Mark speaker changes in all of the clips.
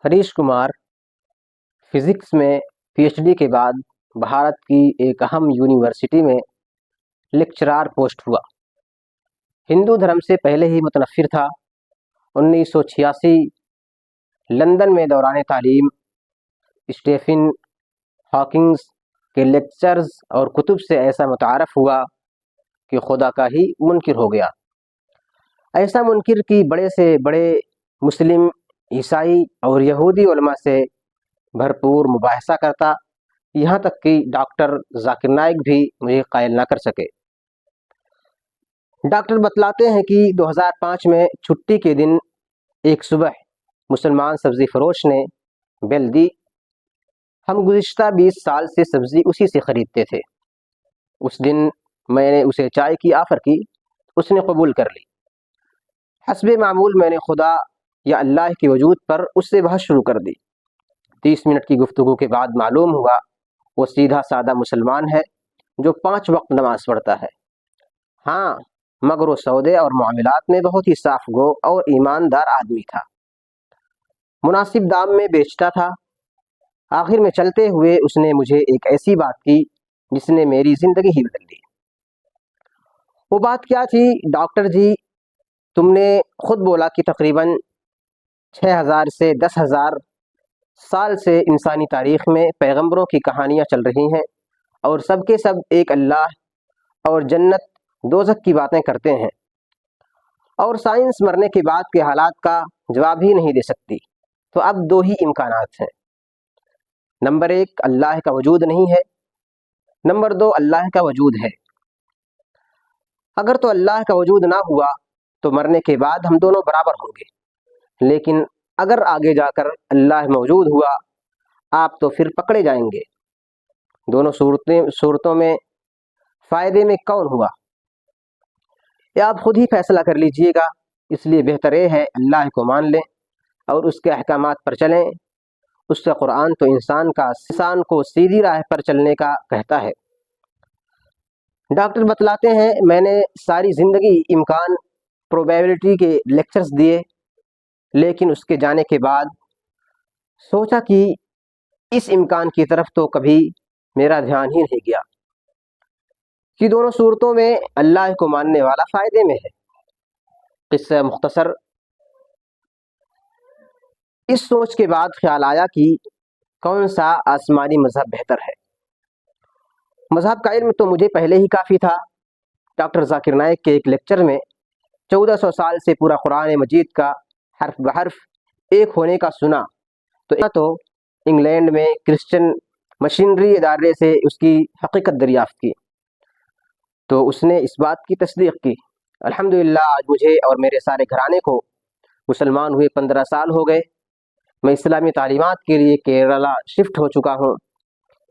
Speaker 1: Harish Kumar physics में PhD के बाद भारत की एक अहम यूनिवर्सिटी में लेक्चरार पोस्ट हुआ। हिंदू धर्म से पहले ही मुतनफ़िर था। 1986 लंदन में दौरान तालीम स्टीफन हॉकिंग के लेक्चर्स और कुतुब से ऐसा मुतारफ़ हुआ कि खुदा का ही मुनकिर हो गया। ऐसा मुनकिर कि बड़े से बड़े मुस्लिम, ईसाई और यहूदी उलमा से भरपूर मुबाहसा करता, यहाँ तक कि डॉक्टर जाकिर नाइक भी मुझे कायल ना कर सके। डॉक्टर बतलाते हैं कि 2005 में छुट्टी के दिन एक सुबह मुसलमान सब्ज़ी फरोश ने बेल दी। हम गुज़िश्ता 20 साल से सब्ज़ी उसी से ख़रीदते थे। उस दिन मैंने उसे चाय की आफ़र की, उसने कबूल कर ली। हस्बे मामूल मैंने खुदा या अल्लाह के वजूद पर उससे बहस शुरू कर दी। 30 मिनट की गुफ्तगू के बाद मालूम हुआ वो सीधा सादा मुसलमान है जो 5 वक्त नमाज पढ़ता है। हाँ, मगर वो सौदे और मामलात में बहुत ही साफ गो और ईमानदार आदमी था। मुनासिब दाम में बेचता था। आखिर में चलते हुए उसने मुझे एक ऐसी बात की जिसने मेरी ज़िंदगी ही बदल दी। वो बात क्या थी? डॉक्टर जी, तुमने खुद बोला कि तकरीबन 6000 से 10,000 साल से इंसानी तारीख़ में पैगंबरों की कहानियाँ चल रही हैं और सबके सब एक अल्लाह और जन्नत दोज़ख की बातें करते हैं, और साइंस मरने के बाद के हालात का जवाब ही नहीं दे सकती। तो अब 2 ही इम्कानात हैं। नंबर 1, अल्लाह का वजूद नहीं है। नंबर 2, अल्लाह का वजूद है। अगर तो अल्लाह का वजूद ना हुआ तो मरने के बाद हम दोनों बराबर होंगे, लेकिन अगर आगे जाकर अल्लाह मौजूद हुआ आप तो फिर पकड़े जाएंगे। दोनों सूरतों में फ़ायदे में कौन हुआ, या आप खुद ही फैसला कर लीजिएगा। इसलिए बेहतर है अल्लाह को मान लें और उसके अहकामात पर चलें। उसका कुरान तो इंसान को सीधी राह पर चलने का कहता है। डॉक्टर बतलाते हैं, मैंने सारी ज़िंदगी इम्कान प्रोबेबिलिटी के लेक्चर्स दिए, लेकिन उसके जाने के बाद सोचा कि इस इम्कान की तरफ तो कभी मेरा ध्यान ही नहीं गया कि दोनों सूरतों में अल्लाह को मानने वाला फ़ायदे में है। किस्सा मुख्तसर। इस सोच के बाद ख्याल आया कि कौन सा आसमानी मज़हब बेहतर है। मज़हब का इल्म तो मुझे पहले ही काफ़ी था। डॉक्टर जाकिर नाइक के एक लेक्चर में 1400 साल से पूरा कुरान मजीद का हर्फ बहर्फ एक होने का सुना, तो इंग्लैंड में क्रिश्चियन मशीनरी इदारे से उसकी हकीकत दरियाफ्त की, तो उसने इस बात की तस्दीक की। अल्हम्दुलिल्लाह आज मुझे और मेरे सारे घराने को मुसलमान हुए 15 साल हो गए। मैं इस्लामी तालीमात के लिए केरला शिफ्ट हो चुका हूँ।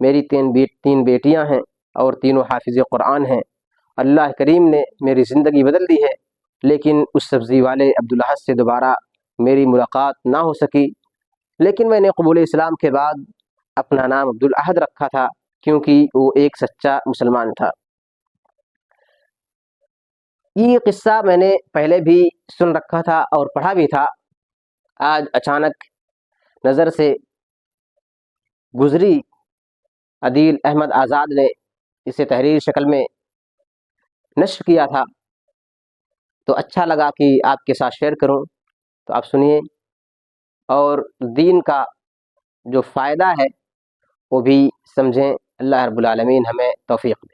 Speaker 1: मेरी 3 बेटियाँ हैं और तीनों हाफिज़ कुरान हैं। अल्लाह करीम ने मेरी ज़िंदगी बदल दी है, लेकिन उस सब्ज़ी वाले अब्दुल अहद से दोबारा मेरी मुलाकात ना हो सकी। लेकिन मैंने कबूल इस्लाम के बाद अपना नाम अब्दुल अहद रखा था, क्योंकि वो एक सच्चा मुसलमान था। ये किस्सा मैंने पहले भी सुन रखा था और पढ़ा भी था। आज अचानक नज़र से गुजरी। अदील अहमद आज़ाद ने इसे तहरीर शक्ल में नश्र किया था, तो अच्छा लगा कि आपके साथ शेयर करूं। तो आप सुनिए और दीन का जो फ़ायदा है वो भी समझें। अल्लाह रब्बुल आलमीन हमें तौफीक दे।